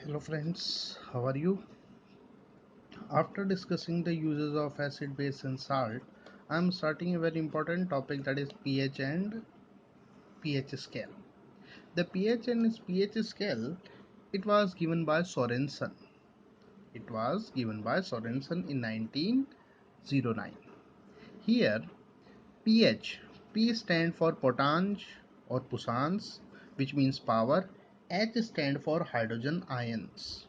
Hello friends, how are you? After discussing the uses of acid, base and salt, I am starting a very important topic, that is pH and pH scale. The pH and pH scale, it was given by Sorensen. It was given by Sorensen in 1909. Here pH, P stand for potange or puissance, which means power. H stand for hydrogen ions.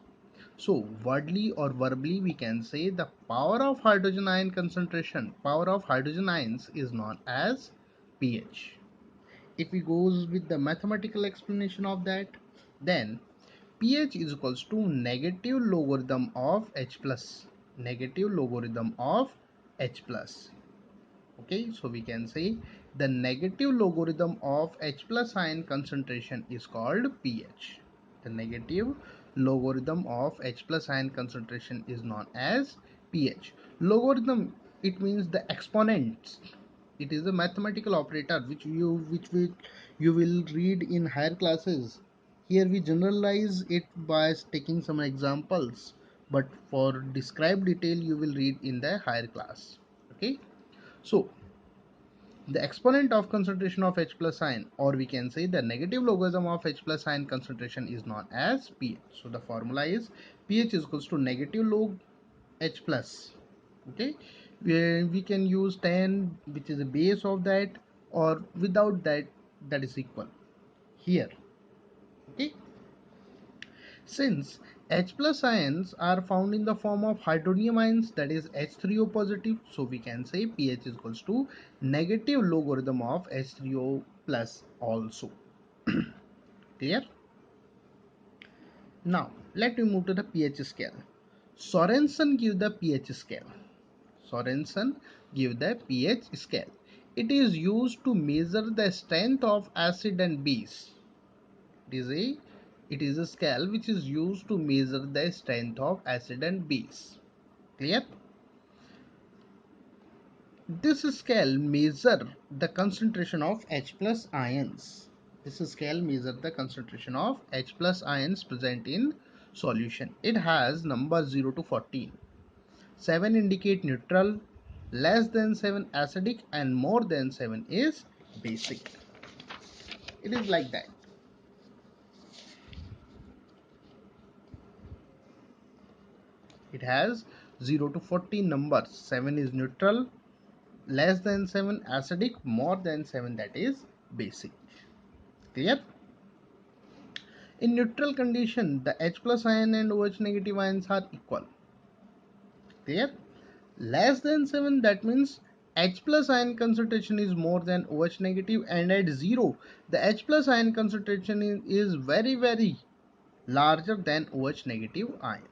So wordly or verbally we can say the power of hydrogen ion concentration, power of hydrogen ions is known as pH. If we goes with the mathematical explanation of that, then pH is equals to negative logarithm of H plus. Negative logarithm of H plus. Okay, so we can say the negative logarithm of H plus ion concentration is called pH. The negative logarithm of H plus ion concentration is known as pH. Logarithm, it means the exponents. It is a mathematical operator you will read in higher classes. Here we generalize it by taking some examples, but for described detail you will read in the higher class. Okay, so the exponent of concentration of H plus ion, or we can say the negative logarithm of H plus ion concentration, is known as pH. So the formula is pH is equals to negative log H plus. Okay, we can use 10, which is the base of that, or without that, that is equal here. Okay, since H plus ions are found in the form of hydronium ions, that is H3O positive, so we can say pH is equals to negative logarithm of H3O plus also. Clear? Now let me move to the pH scale. Sorensen give the pH scale. Sorensen give the pH scale. It is used to measure the strength of acid and base. It is a scale which is used to measure the strength of acid and base. Clear? This scale measure the concentration of H plus ions. This scale measure the concentration of H plus ions present in solution. It has number 0 to 14. 7 indicate neutral, less than 7 acidic, and more than 7 is basic. It is like that. It has 0 to 14 numbers. 7 is neutral, less than 7 acidic, more than 7 that is basic. Clear? In neutral condition, the H plus ion and OH negative ions are equal. Clear? Less than 7, that means H plus ion concentration is more than OH negative, and at 0 the H plus ion concentration is very larger than OH negative ions.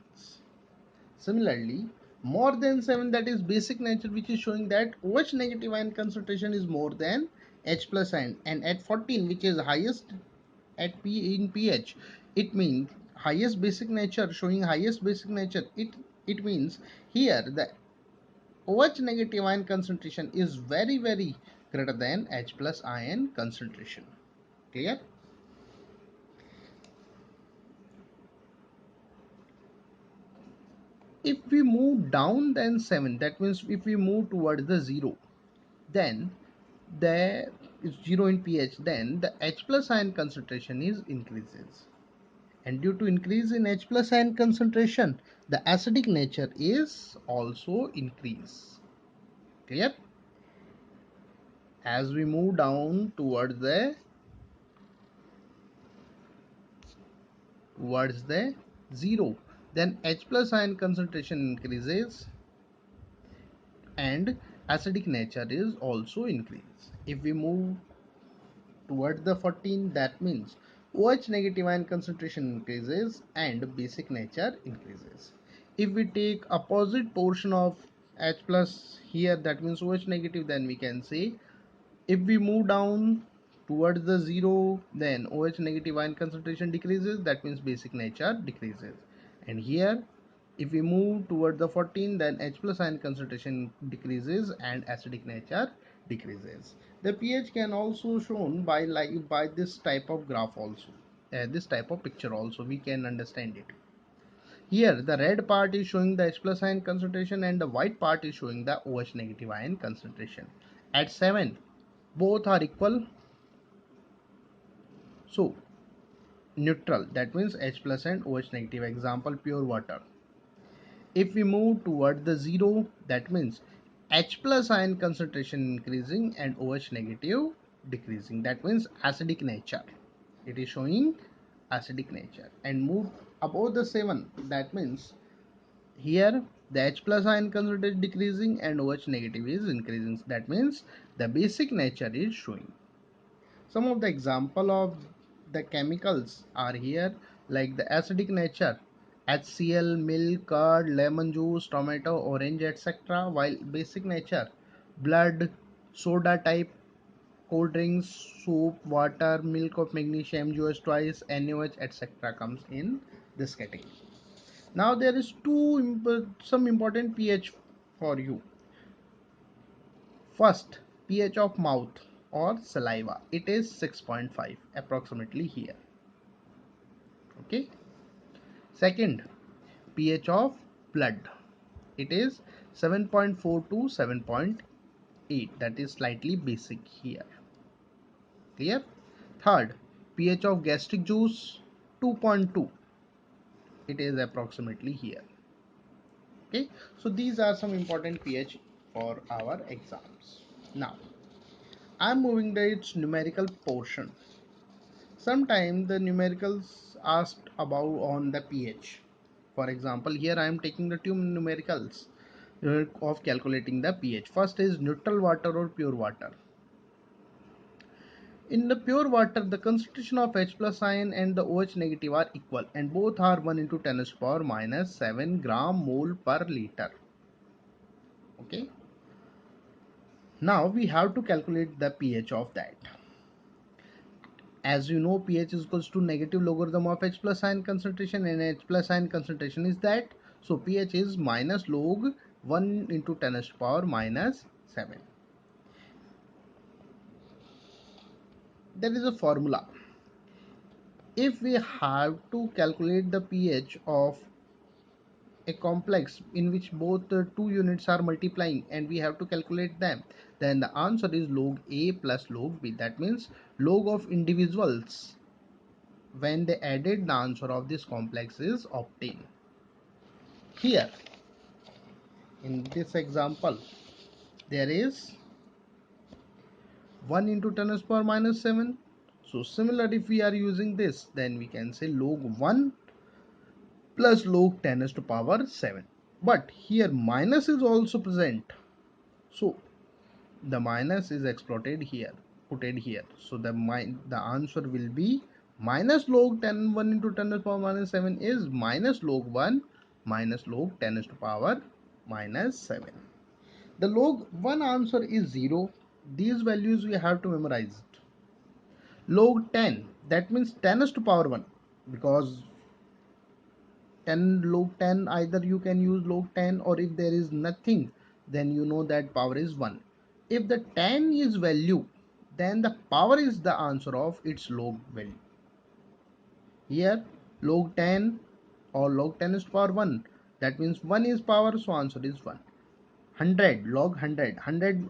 Similarly, more than 7, that is basic nature, which is showing that OH negative ion concentration is more than H plus ion, and at 14, which is highest at P in pH, it means highest basic nature, showing highest basic nature. It means here the OH negative ion concentration is very greater than H plus ion concentration. Clear? If we move down than 7, that means if we move towards the 0, then the 0 in pH, then the H plus ion concentration is increases, and due to increase in H plus ion concentration, the acidic nature is also increase. Clear? As we move down towards the 0, then H plus ion concentration increases and acidic nature is also increased. If we move towards the 14, that means OH negative ion concentration increases and basic nature increases. If we take opposite portion of H plus here, that means OH negative, then we can say if we move down towards the 0, then OH negative ion concentration decreases, that means basic nature decreases. And here if we move toward the 14, then H plus ion concentration decreases and acidic nature decreases. The pH can also shown by this type of graph also. This type of picture also we can understand it. Here the red part is showing the H plus ion concentration and the white part is showing the OH negative ion concentration. At 7 both are equal, so neutral, that means H plus and OH negative. Example, pure water. If we move toward the 0, that means H plus ion concentration increasing and OH negative decreasing, that means acidic nature. It is showing acidic nature. And move above the 7, that means here the H plus ion concentration decreasing and OH negative is increasing, that means the basic nature is showing. Some of the example of the chemicals are here, like the acidic nature, HCl, milk, curd, lemon juice, tomato, orange, etc. While basic nature, blood, soda type, cold drinks, soup, water, milk of magnesium, juice twice, NaOH, etc. comes in this category. Now there is some important pH for you. First, pH of mouth or saliva, it is 6.5 approximately here. Okay. Second, pH of blood, it is 7.4 to 7.8, that is slightly basic here. Clear? Third, pH of gastric juice 2.2, it is approximately here. Okay, so these are some important pH for our exams. Now I'm moving to its numerical portion. Sometimes the numericals asked about on the pH. For example, here I am taking the two numericals of calculating the pH. First is neutral water or pure water. In the pure water, the concentration of H plus ion and the OH negative are equal and both are 1 into 10 to the power minus 7 gram mole per liter. Okay. Now we have to calculate the pH of that. As you know, pH is equals to negative logarithm of H plus ion concentration, and H plus ion concentration is that. So pH is minus log 1 into 10 to the power minus 7. There is a formula. If we have to calculate the pH of a complex in which both the two units are multiplying and we have to calculate them, then the answer is log A plus log B. That means log of individuals, when they added, the answer of this complex is obtained. Here in this example there is 1 into 10 to the power minus 7. So similar, if we are using this, then we can say log 1 plus log 10 to the power 7. But here minus is also present, so the minus is exploited here, putted here. So the answer will be minus log 10, 1 into 10 to the power minus 7 is minus log 1 minus log 10 to the power minus 7. The log 1 answer is 0. These values we have to memorize. Log 10, that means 10 to the power 1, because 10 log 10, either you can use log 10, or if there is nothing, then you know that power is 1. If the 10 is value, then the power is the answer of its log value. Here log 10 or log 10 is to power 1, that means 1 is power, so answer is 1. 100, log 100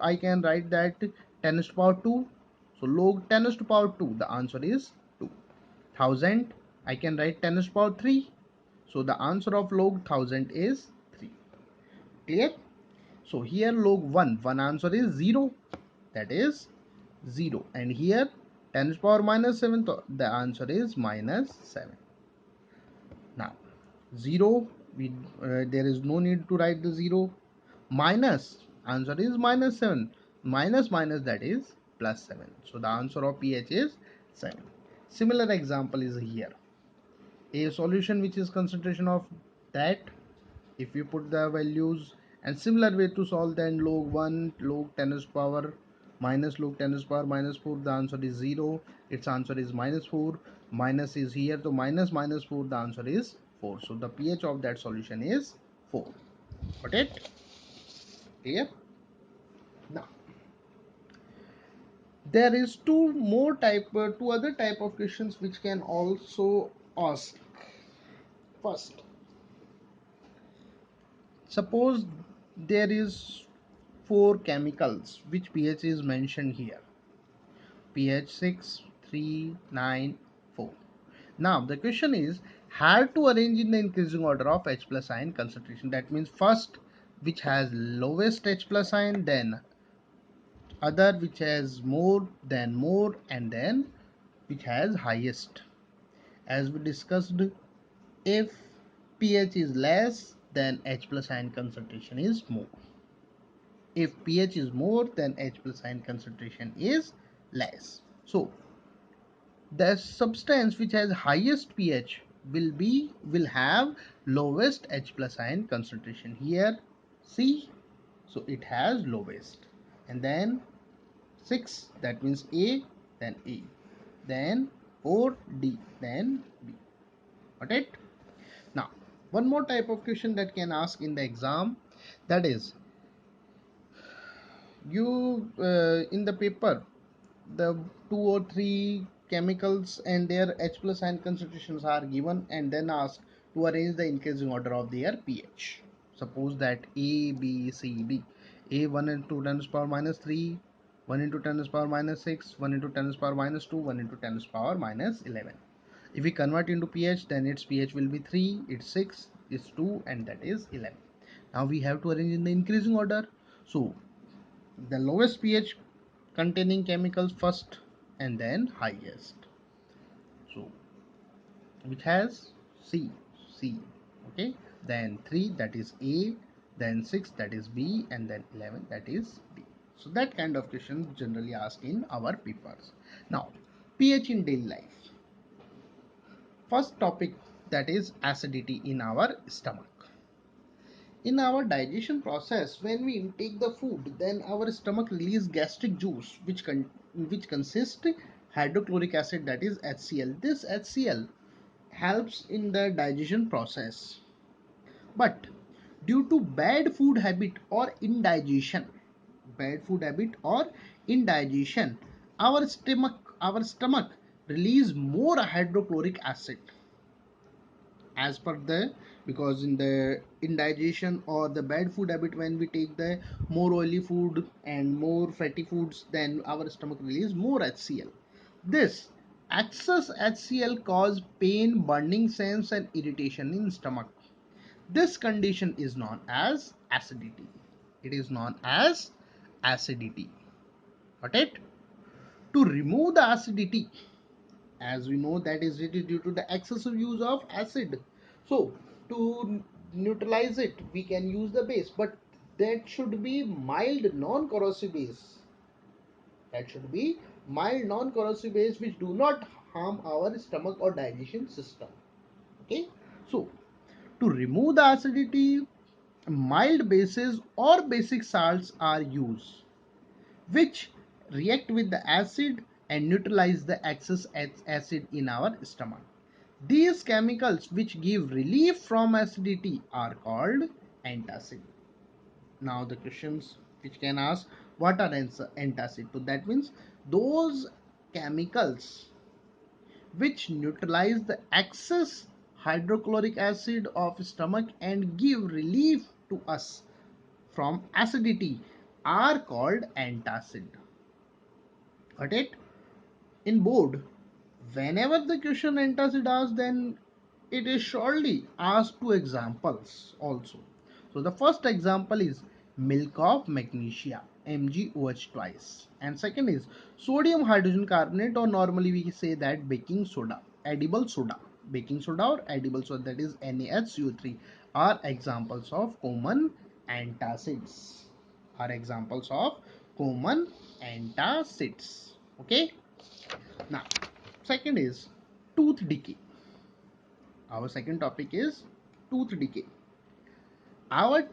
I can write that 10 is to power 2, so log 10 is to power 2, the answer is 2. 1000, I can write 10 is to power 3, so the answer of log 1000 is 3. Clear? So here log 1 answer is 0, that is 0, and here 10 to the power minus 7, so the answer is minus 7. Now 0, there is no need to write the 0. Minus, answer is minus 7, minus minus, that is plus 7, so the answer of pH is 7. Similar example is here, a solution which is concentration of that, if you put the values, and similar way to solve, then log 1 log 10 to the power minus log 10 to the power minus 4, the answer is 0, its answer is minus 4, minus is here, so minus minus 4, the answer is 4, so the pH of that solution is 4. Got it? Clear? Now there is two other type of questions which can also ask. First, Suppose there is four chemicals which pH is mentioned here: pH 6, 3, 9, 4. Now the question is how to arrange in the increasing order of H plus ion concentration. That means first which has lowest H plus ion, then other which has more, then more, and then which has highest. As we discussed, if pH is less, then H plus ion concentration is more. If pH is more, then H plus ion concentration is less. So the substance which has highest pH will have lowest H plus ion concentration. Here C, so it has lowest, and then 6, that means A, then A, then 4 D, then B. Got it? Now one more type of question that can ask in the exam, that is you in the paper the two or three chemicals and their H plus ion concentrations are given and then asked to arrange the increasing order of their pH. Suppose that A, B, C, D. A 1 into 10 to the power minus 3, 1 into 10 to the power minus 6, 1 into 10 to the power minus 2, 1 into 10 to the power minus 11. If we convert into pH, then its pH will be 3, it's 6, it's 2, and that is 11. Now we have to arrange in the increasing order. So the lowest pH containing chemicals first and then highest. So which has C, okay, then 3, that is A, then 6, that is B, and then 11, that is D. So that kind of question generally asked in our papers. Now pH in daily life. First topic, that is acidity in our stomach. In our digestion process, when we intake the food, then our stomach release gastric juice which consists hydrochloric acid, that is HCl. This HCl helps in the digestion process. But due to bad food habit or indigestion, our stomach release more hydrochloric acid as per the, because in the indigestion or the bad food habit, when we take the more oily food and more fatty foods, then our stomach release more HCl. This excess HCl cause pain, burning sense, and irritation in stomach. This condition is known as acidity. It is known as acidity. Got it? To remove the acidity, as we know that is it is due to the excessive use of acid, so to neutralize it we can use the base, but that should be mild non-corrosive base. Which do not harm our stomach or digestion system. Okay, so to remove the acidity, mild bases or basic salts are used which react with the acid and neutralize the excess acid in our stomach. These chemicals which give relief from acidity are called antacid. Now the questions which can ask, what are antacid? So that means those chemicals which neutralize the excess hydrochloric acid of stomach and give relief to us from acidity are called antacid. Got it? In board, whenever the question antacid asked, then it is surely asked two examples also. So the first example is milk of magnesia, MgOH twice, and second is sodium hydrogen carbonate, or normally we say that baking soda, edible soda. Baking soda or edible soda, that is NaHCO3, are examples of common antacids. Okay. Now, second is tooth decay. Our second topic is tooth decay. Our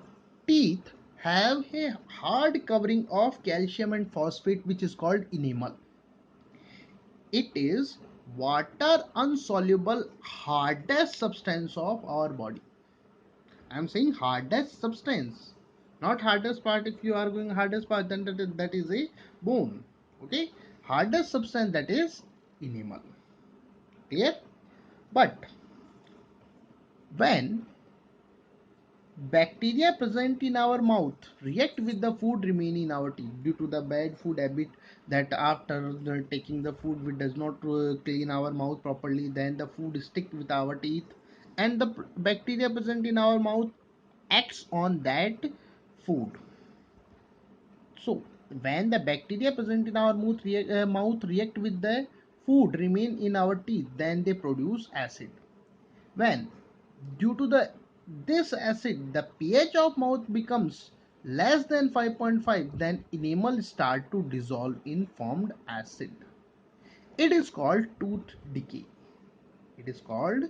teeth have a hard covering of calcium and phosphate which is called enamel. It is water insoluble hardest substance of our body. I am saying hardest substance, not hardest part. If you are going hardest part, then that is a bone. Okay, hardest substance, that is enamel. Clear? But when Bacteria present in our mouth react with the food remain in our teeth due to the bad food habit, that after taking the food we does not clean our mouth properly, then the food stick with our teeth, and the bacteria present in our mouth acts on that food. So when the bacteria present in our mouth react with the food remain in our teeth, then they produce acid. When due to this acid the pH of mouth becomes less than 5.5, then enamel start to dissolve in formed acid. It is called tooth decay. It is called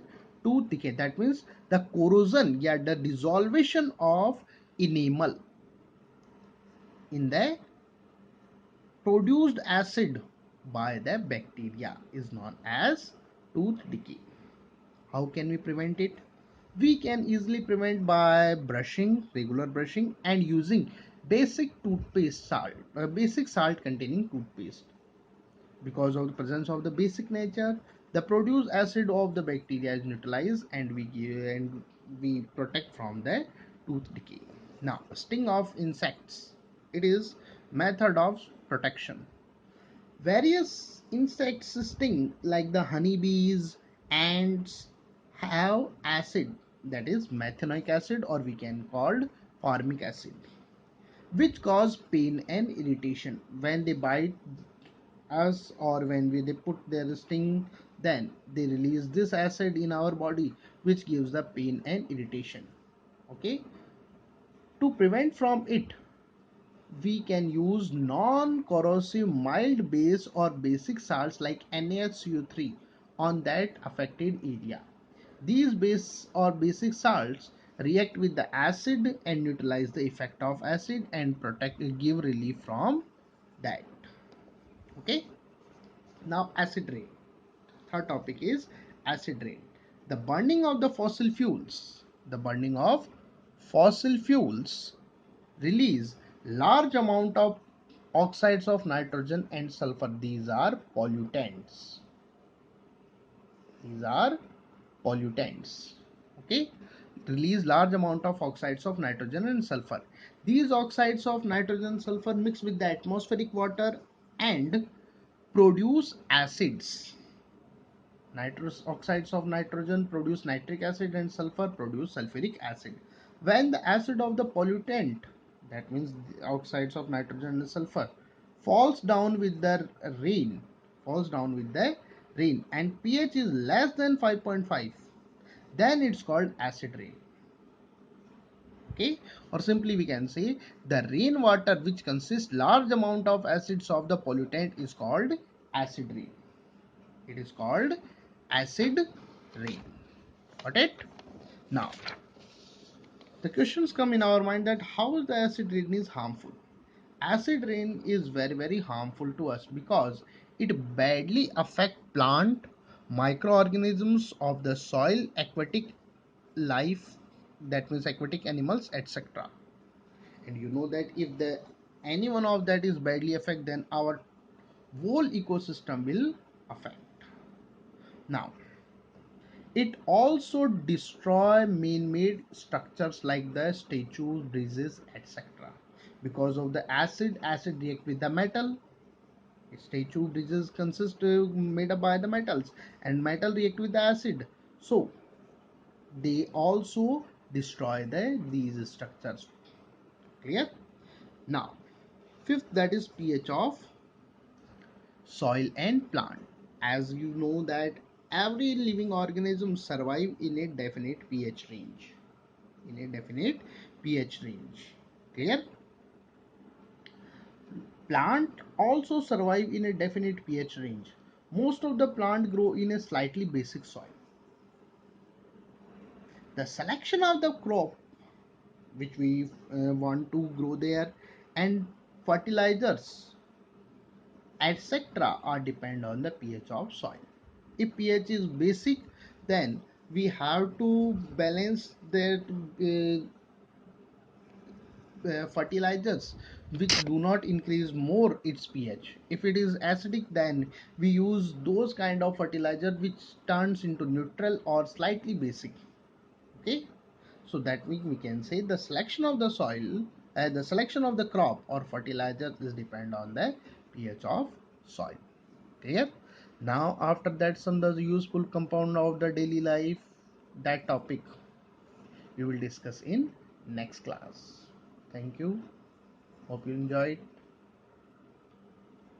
tooth decay. That means the corrosion, yeah, the dissolution of enamel in the produced acid by the bacteria is known as tooth decay. How can we prevent it? We can easily prevent by brushing, regular brushing, and using basic toothpaste salt, basic salt containing toothpaste. Because of the presence of the basic nature, the produced acid of the bacteria is neutralized, and we protect from the tooth decay. Now, sting of insects. It is method of protection. Various insects sting like the honeybees, ants have acid, that is methanoic acid, or we can call formic acid, which cause pain and irritation when they bite us, or when they put their sting, then they release this acid in our body, which gives the pain and irritation. Okay, to prevent from it, we can use non-corrosive mild base or basic salts like NaHCO3 on that affected area. These base or basic salts react with the acid and neutralize the effect of acid and give relief from that. Okay. Now acid rain. Third topic is acid rain. The burning of the fossil fuels. The burning of fossil fuels release large amount of oxides of nitrogen and sulfur. These are pollutants. These are pollutants. Okay, release large amount of oxides of nitrogen and sulfur. These oxides of nitrogen and sulfur mix with the atmospheric water and produce acids. Nitrous oxides of nitrogen produce nitric acid and sulfur produce sulfuric acid. When the acid of the pollutant, that means the oxides of nitrogen and sulfur, falls down with the rain, falls down with the rain, and pH is less than 5.5, then it's called acid rain. Okay, or simply we can say the rainwater which consists large amount of acids of the pollutant is called acid rain. It is called acid rain. Got it? Now, the questions come in our mind that how the acid rain is harmful. Acid rain is very harmful to us because it badly affect plant, microorganisms of the soil, aquatic life, that means aquatic animals, etc. And you know that if the any one of that is badly affect, then our whole ecosystem will affect. Now, it also destroy man-made structures like the statues, bridges, etc. Because of the acid react with the metal. Statue bridges consist made up by the metals, and metal react with the acid. So they also destroy these structures. Clear? Now, fifth, that is pH of soil and plant. As you know that every living organism survive in a definite pH range. In a definite pH range. Clear? Plant also survive in a definite pH range. Most of the plant grow in a slightly basic soil. The selection of the crop which we want to grow there, and fertilizers, etc. are depend on the pH of soil. If pH is basic, then we have to balance that fertilizers which do not increase more its pH. If it is acidic, then we use those kind of fertilizer which turns into neutral or slightly basic. Okay, So that means we can say the selection of the soil, the selection of the crop or fertilizer is depend on the pH of soil. Clear? Now after that, some the useful compound of the daily life, that topic we will discuss in next class. Thank you. Hope you enjoyed.